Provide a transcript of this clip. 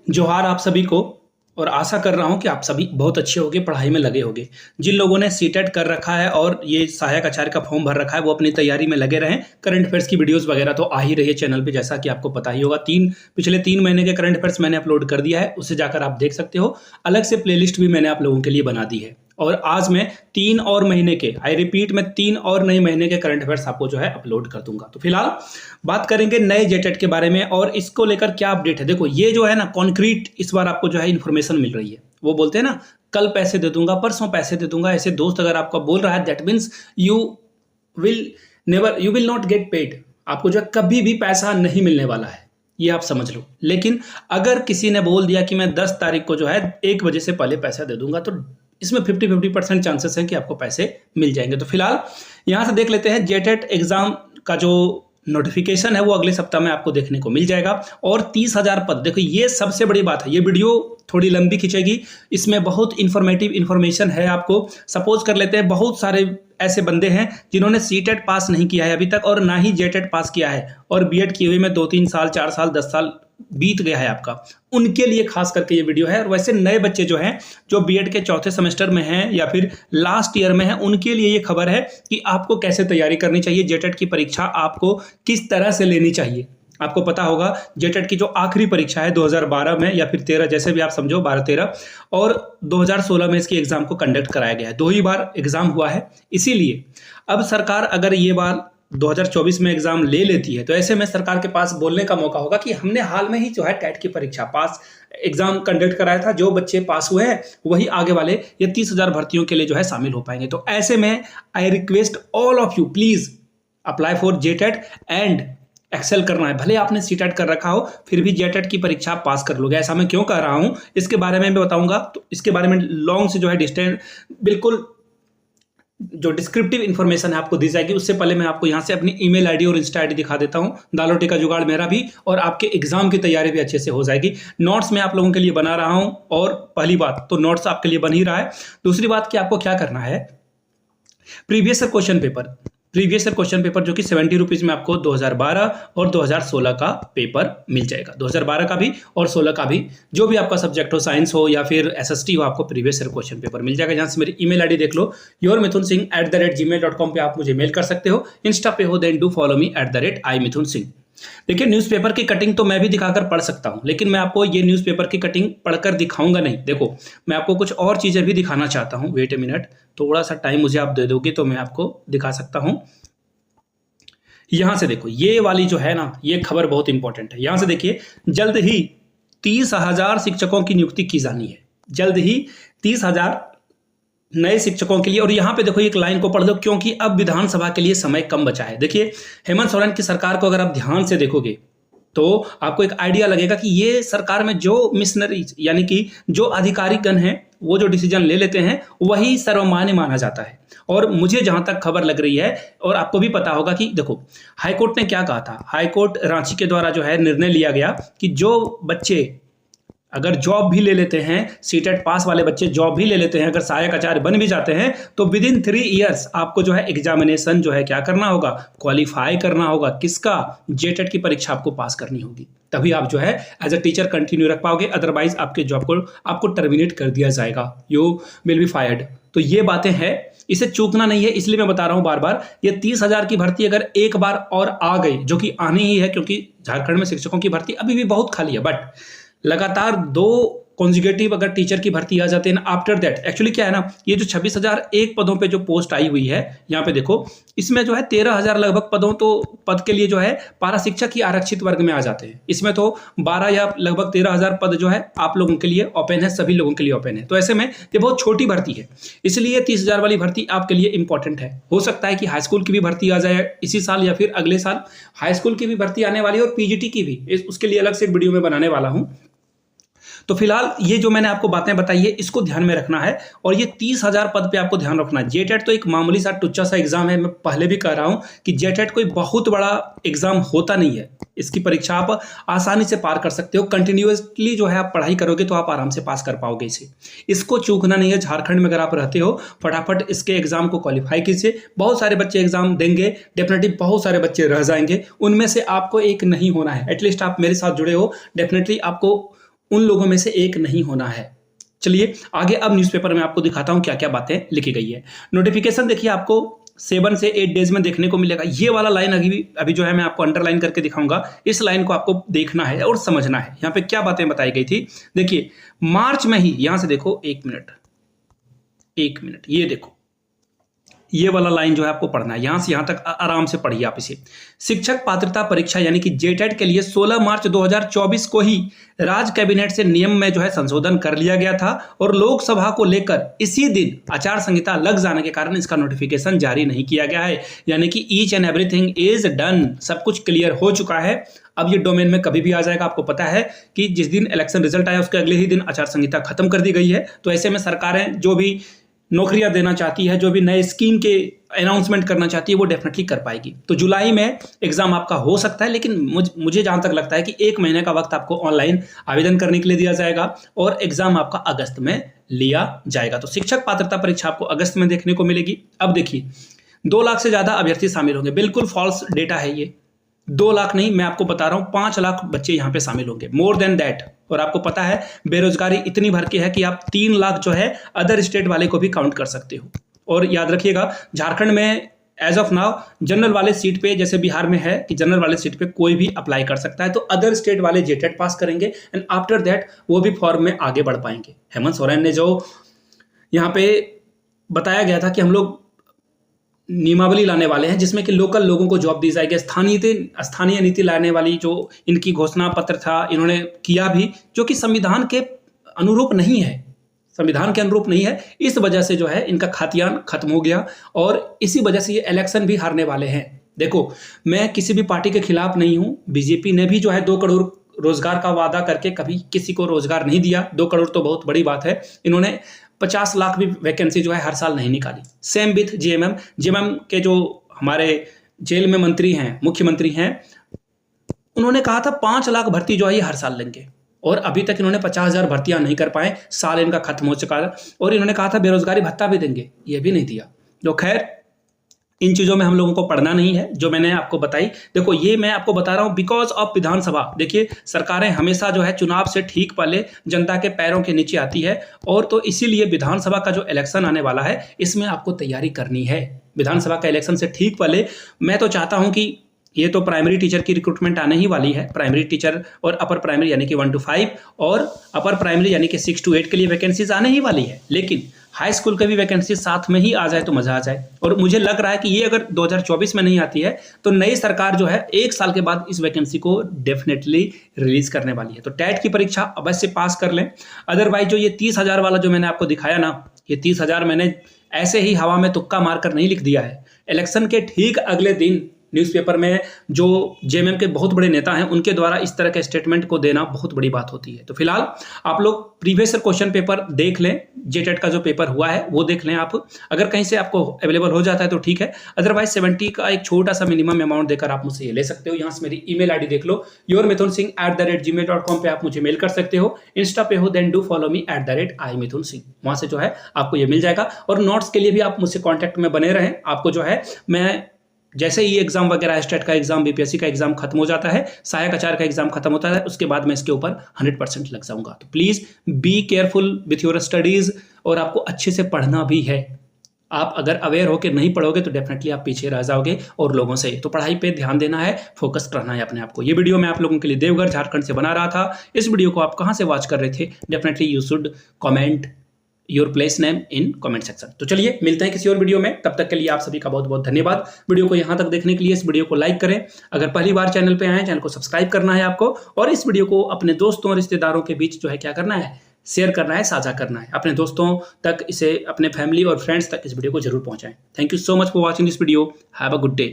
जोहार आप सभी को। और आशा कर रहा हूं कि आप सभी बहुत अच्छे होंगे, पढ़ाई में लगे होंगे। जिन लोगों ने सीटेट कर रखा है और ये सहायक आचार्य का फॉर्म भर रखा है वो अपनी तैयारी में लगे रहें। करंट अफेयर्स की वीडियोस वगैरह तो आ ही रही है चैनल पे, जैसा कि आपको पता ही होगा। पिछले 3 महीने के करंट अफेयर्स मैंने अपलोड कर दिया है, उसे जाकर आप देख सकते हो। अलग से प्लेलिस्ट भी मैंने आप लोगों के लिए बना दी है। और आज मैं 3 और महीने के, आई रिपीट, मैं 3 और नए महीने के करंट अफेयर्स आपको जो है अपलोड कर दूंगा। तो फिलहाल बात करेंगे नए जेटेट के बारे में और इसको लेकर क्या अपडेट है। देखो ये जो है ना कॉन्क्रीट इस बार आपको जो है इन्फॉर्मेशन मिल रही है। वो बोलते हैं ना कल पैसे दे दूंगा, परसों पैसे दे दूंगा, ऐसे दोस्त अगर आपका बोल रहा है that means you will not get paid. आपको जो है कभी भी पैसा नहीं मिलने वाला है, ये आप समझ लो। लेकिन अगर किसी ने बोल दिया कि मैं 10 तारीख को जो है 1 बजे से पहले पैसा दे दूंगा, तो इसमें 50-50% चांसेस हैं कि आपको पैसे मिल जाएंगे। तो फिलहाल यहां से देख लेते हैं जेटेट एग्जाम का जो नोटिफिकेशन है वो अगले सप्ताह में आपको देखने को मिल जाएगा। और 30,000 पद, देखो ये सबसे बड़ी बात है। ये वीडियो थोड़ी लंबी खींचेगी, इसमें बहुत इंफॉर्मेटिव इंफॉर्मेशन है। आपको सपोज कर लेते हैं बहुत सारे ऐसे बंदे हैं जिन्होंने सीटेट पास नहीं किया है अभी तक और ना ही जेटेट पास किया है, और बीएड किए हुए में 2-3 साल 4 साल 10 साल बीत गया है आपका। उनके लिए खास करके ये वीडियो है। और वैसे नए बच्चे जो हैं जो बीएड के चौथे सेमेस्टर में हैं या फिर लास्ट ईयर में हैं, उनके लिए ये खबर है कि आपको कैसे तैयारी करनी चाहिए। जेटेट की परीक्षा आपको किस तरह से लेनी चाहिए। आपको पता होगा जेटेट की जो आखिरी परीक्षा है 2012 में या फिर 13, जैसे भी आप समझो, 12-13, और 2016 में इसकी एग्जाम को कंडक्ट कराया गया है। 2 ही बार एग्जाम हुआ है। इसीलिए अब सरकार अगर ये बार 2024 में एग्जाम ले लेती है तो ऐसे में सरकार के पास बोलने का मौका होगा कि हमने हाल में ही जो है टेट की परीक्षा पास एग्जाम कंडक्ट कराया था। जो बच्चे पास हुए हैं वही आगे वाले ये 30,000 भर्तियों के लिए जो है शामिल हो पाएंगे। तो ऐसे में I request all of you, please apply for JTET and excel करना है। भले आपने सीटेट कर रखा हो फिर भी जेटेट की परीक्षा पास कर लोगे। ऐसा मैं क्यों कह रहा हूं इसके बारे में मैं बताऊंगा। तो इसके बारे में लॉन्ग से जो है डिस्टेंस बिल्कुल जो डिस्क्रिप्टिव इन्फॉर्मेशन है आपको दी जाएगी। उससे पहले मैं आपको यहाँ से अपनी ईमेल आईडी और इंस्टा आईडी दिखा देता हूँ। दालोटी का जुगाड़ मेरा भी, और आपके एग्जाम की तैयारी भी अच्छे से हो जाएगी। नोट्स मैं आप लोगों के लिए बना रहा हूँ, और पहली बात तो नोट्स आपके लिए बन ही रहा है। दूसरी बात कि आपको क्या करना है, प्रीवियस ईयर क्वेश्चन पेपर जो कि 70 रुपीज में आपको 2012 और 2016 का पेपर मिल जाएगा। 2012 का भी और 16 का भी, जो भी आपका सब्जेक्ट हो, साइंस हो या फिर एसएसटी हो, आपको प्रीवियस ईयर क्वेश्चन पेपर मिल जाएगा। जहां से मेरी ईमेल आईडी देख लो, yourmithunsingh@gmail.com पे आप मुझे मेल कर सकते हो। इंस्टा पे हो then do follow me @iMithunSingh। देखिए न्यूज़पेपर की कटिंग तो मैं भी दिखाकर पढ़ सकता हूं, लेकिन मैं आपको ये न्यूज़पेपर की कटिंग पढ़कर दिखाऊंगा नहीं। देखो मैं आपको कुछ और चीजें भी दिखाना चाहता हूं। वेट ए मिनट, थोड़ा सा टाइम मुझे आप दे दोगे तो मैं आपको दिखा सकता हूं। यहां से देखो ये वाली जो है ना, ये खबर बहुत इंपॉर्टेंट है। यहां से देखिए, जल्द ही 30,000 शिक्षकों की नियुक्ति की जानी है। जल्द ही 30,000 नए शिक्षकों के लिए। और यहां पे देखो एक लाइन को पढ़ दो, क्योंकि अब विधानसभा के लिए समय कम बचा है। देखिए हेमंत सोरेन की सरकार को अगर आप ध्यान से देखोगे तो आपको एक आइडिया लगेगा कि ये सरकार में जो मिशनरीज यानी कि जो अधिकारीगण हैं वो जो डिसीजन ले लेते हैं वही सर्वमान्य माना जाता है। और मुझे जहां तक खबर लग रही है, और आपको भी पता होगा कि देखो हाईकोर्ट ने क्या कहा था। हाईकोर्ट रांची के द्वारा जो है निर्णय लिया गया कि जो बच्चे अगर जॉब भी ले लेते हैं, सीटेट पास वाले बच्चे जॉब भी ले लेते हैं, अगर सहायक आचार्य बन भी जाते हैं, तो विद इन 3 ईयर्स आपको जो है एग्जामिनेशन जो है क्या करना होगा, क्वालिफाई करना होगा। किसका? जेटेट की परीक्षा आपको पास करनी होगी, तभी आप जो है एज अ टीचर कंटिन्यू रख पाओगे। अदरवाइज आपके जॉब को आपको टर्मिनेट कर दिया जाएगा, यू विल बी फायर्ड। तो ये बातें हैं, इसे चूकना नहीं है। इसलिए मैं बता रहा हूं बार बार, ये 30,000 की भर्ती अगर एक बार और आ गई, जो कि आनी ही है क्योंकि झारखंड में शिक्षकों की भर्ती अभी भी बहुत खाली है, बट लगातार 2 कॉन्जिगेटिव अगर टीचर की भर्ती आ जाती है ना, आफ्टर दैट एक्चुअली क्या है ना, ये जो 26,001 पदों पे जो पोस्ट आई हुई है यहाँ पे देखो, इसमें जो है 13,000 लगभग पद के लिए जो है पारा शिक्षक ही आरक्षित वर्ग में आ जाते हैं। इसमें तो 12 या लगभग 13,000 पद जो है आप लोगों के लिए ओपन है, सभी लोगों के लिए ओपन है। तो ऐसे में ये बहुत छोटी भर्ती है, इसलिए 30,000 वाली भर्ती आपके लिए इंपॉर्टेंट है। हो सकता है कि हाई स्कूल की भी भर्ती आ जाए इसी साल या फिर अगले साल। हाई स्कूल की भी भर्ती आने वाली है और पीजीटी की भी, उसके लिए अलग से एक वीडियो में बनाने वाला हूं। तो फिलहाल ये जो मैंने आपको बातें बताई है इसको ध्यान में रखना है, और ये 30,000 पद पे आपको ध्यान रखना है। जेटेट तो एक मामूली सा टुच्चा सा एग्जाम है। मैं पहले भी कह रहा हूं कि जेटेट कोई बहुत बड़ा एग्जाम होता नहीं है। इसकी परीक्षा आप आसानी से पार कर सकते हो। कंटिन्यूअसली जो है आप पढ़ाई करोगे तो आप आराम से पास कर पाओगे इसे। इसको चूकना नहीं है। झारखंड में अगर आप रहते हो, फटाफट इसके एग्जाम को क्वालिफाई कीजिए। बहुत सारे बच्चे एग्जाम देंगे, डेफिनेटली बहुत सारे बच्चे रह जाएंगे, उनमें से आपको एक नहीं होना है। एटलीस्ट आप मेरे साथ जुड़े हो, डेफिनेटली आपको उन लोगों में से एक नहीं होना है। चलिए आगे अब न्यूज़पेपर में आपको दिखाता हूं क्या क्या बातें लिखी गई है। नोटिफिकेशन देखिए आपको 7 से 8 डेज में देखने को मिलेगा। ये वाला लाइन अभी जो है मैं आपको अंडरलाइन करके दिखाऊंगा। इस लाइन को आपको देखना है और समझना है। यहाँ पे क्या बातें बताई गई थी देखिए, मार्च में ही, यहां से देखो, एक मिनट, ये देखो, ये वाला लाइन जो है आपको पढ़ना है, यहां से यहां तक आराम से पढ़िए आप इसे। शिक्षक पात्रता परीक्षा यानी कि जेटेट के लिए 16 मार्च 2024 को ही राज्य कैबिनेट से नियम में जो है संशोधन कर लिया गया था और लोकसभा को लेकर इसी दिन आचार संहिता लग जाने के कारण इसका नोटिफिकेशन जारी नहीं किया गया है। यानी कि each and everything is done, सब कुछ क्लियर हो चुका है। अब ये डोमेन में कभी भी आ जाएगा। आपको पता है कि जिस दिन इलेक्शन रिजल्ट आया उसके अगले ही दिन आचार संहिता खत्म कर दी गई है। तो ऐसे में सरकारें जो भी नौकरियां देना चाहती है, जो भी नए स्कीम के अनाउंसमेंट करना चाहती है, वो डेफिनेटली कर पाएगी। तो जुलाई में एग्जाम आपका हो सकता है, लेकिन मुझे जहां तक लगता है कि 1 महीने का वक्त आपको ऑनलाइन आवेदन करने के लिए दिया जाएगा और एग्जाम आपका अगस्त में लिया जाएगा। तो शिक्षक पात्रता परीक्षा आपको अगस्त में देखने को मिलेगी। अब देखिए, 2 लाख से ज्यादा अभ्यर्थी शामिल होंगे। बिल्कुल फॉल्स डेटा है ये। 2 लाख नहीं, मैं आपको बता रहा हूं 5 लाख बच्चे यहां पे शामिल होंगे, मोर देन दैट। और आपको पता है बेरोजगारी इतनी भर के है कि आप 3 लाख जो है अदर स्टेट वाले को भी काउंट कर सकते हो। और याद रखिएगा, झारखंड में एज ऑफ नाउ जनरल वाले सीट पे, जैसे बिहार में है कि जनरल वाले सीट पे कोई भी अप्लाई कर सकता है, तो अदर स्टेट वाले जेटेट पास करेंगे एंड आफ्टर दैट वो भी फॉर्म में आगे बढ़ पाएंगे। हेमंत सोरेन ने जो यहाँ पे बताया गया था कि हम लोग नियमावली लाने वाले हैं जिसमें कि लोकल लोगों को जॉब दी जाएगी, स्थानीय नीति लाने वाली जो इनकी घोषणा पत्र था, इन्होंने किया भी, जो कि संविधान के अनुरूप नहीं है, संविधान के अनुरूप नहीं है। इस वजह से जो है इनका खातियान खत्म हो गया और इसी वजह से ये इलेक्शन भी हारने वाले हैं। देखो, मैं किसी भी पार्टी के खिलाफ नहीं हूं। बीजेपी ने भी जो है 2 करोड़ रोजगार का वादा करके कभी किसी को रोजगार नहीं दिया। 2 करोड़ तो बहुत बड़ी बात है। इन्होंने 50 लाख भी वैकेंसी जो है हर साल नहीं निकाली। सेम विथ जेएमएम के जो हमारे जेल में मंत्री हैं, मुख्यमंत्री हैं, उन्होंने कहा था 5 लाख भर्ती जो है ये हर साल लेंगे और अभी तक इन्होंने 50,000 भर्तियां नहीं कर पाए। साल इनका खत्म हो चुका है। और इन्होंने कहा था बेरोजगारी भत्ता भी देंगे, ये भी नहीं दिया। जो खैर, इन चीज़ों में हम लोगों को पढ़ना नहीं है जो मैंने आपको बताई। देखो, ये मैं आपको बता रहा हूँ बिकॉज ऑफ विधानसभा। देखिए, सरकारें हमेशा जो है चुनाव से ठीक पहले जनता के पैरों के नीचे आती है और तो इसीलिए विधानसभा का जो इलेक्शन आने वाला है इसमें आपको तैयारी करनी है। विधानसभा का इलेक्शन से ठीक पहले मैं तो चाहता हूँ कि ये तो प्राइमरी टीचर की रिक्रूटमेंट आने ही वाली है। प्राइमरी टीचर और अपर प्राइमरी यानी कि 1 to 5 और अपर प्राइमरी यानी कि 6 to 8 के लिए वैकेंसीज आने ही वाली है। लेकिन हाई स्कूल के भी वैकेंसी साथ में ही आ जाए तो मजा आ जाए। और मुझे लग रहा है कि ये अगर 2024 में नहीं आती है तो नई सरकार जो है 1 साल के बाद इस वैकेंसी को डेफिनेटली रिलीज करने वाली है। तो टेट की परीक्षा अवश्य पास कर लें। अदरवाइज जो ये 30,000 वाला जो मैंने आपको दिखाया ना, ये 30,000 मैंने ऐसे ही हवा में तुक्का मारकर नहीं लिख दिया है। इलेक्शन के ठीक अगले दिन न्यूज़पेपर में जो जेएमएम के बहुत बड़े नेता हैं उनके द्वारा इस तरह के स्टेटमेंट को देना बहुत बड़ी बात होती है। तो फिलहाल आप लोग प्रीवियस क्वेश्चन पेपर देख लें, जेटेट का जो पेपर हुआ है वो देख लें। आप अगर कहीं से आपको अवेलेबल हो जाता है तो ठीक है, अदरवाइज 70 का एक छोटा सा मिनिमम अमाउंट देकर आप मुझसे ये ले सकते हो। यहाँ से मेरी ईमेल आईडी देख लो, yourmithunsingh@gmail.com पे आप मुझे मेल कर सकते हो। इंस्टा पे हो then do follow me @imithunsingh, वहाँ से जो है आपको ये मिल जाएगा। और नोट्स के लिए भी आप मुझसे कॉन्टैक्ट में बने रहें। आपको जो है मैं जैसे ही एग्जाम वगैरह, स्टेट का एग्जाम, बीपीएससी का एग्जाम खत्म हो जाता है, सहायक आचार्य का एग्जाम खत्म होता है, उसके बाद मैं इसके ऊपर 100% लग जाऊंगा। तो please be careful with your studies और आपको अच्छे से पढ़ना भी है। आप अगर अवेयर होकर नहीं पढ़ोगे तो डेफिनेटली आप पीछे रह जाओगे और लोगों से। तो पढ़ाई पे ध्यान देना है, फोकस करना है अपने आप को। ये वीडियो मैं आप लोगों के लिए देवघर झारखंड से बना रहा था। इस वीडियो को आप कहाँ से वॉच कर रहे थे, definitely you should comment your place name in comment section. तो चलिए मिलते हैं किसी और वीडियो में, तब तक के लिए आप सभी का बहुत बहुत धन्यवाद। वीडियो को यहाँ तक देखने के लिए इस वीडियो को लाइक करें। अगर पहली बार चैनल पे आए, चैनल को सब्सक्राइब करना है आपको और इस वीडियो को अपने दोस्तों और रिश्तेदारों के बीच जो है क्या करना है, शेयर करना है, साझा करना है। अपने दोस्तों तक इसे, अपने फैमिली और फ्रेंड्स तक इस वीडियो को जरूर पहुंचाएं। Thank you so much for watching this video. Have a good day.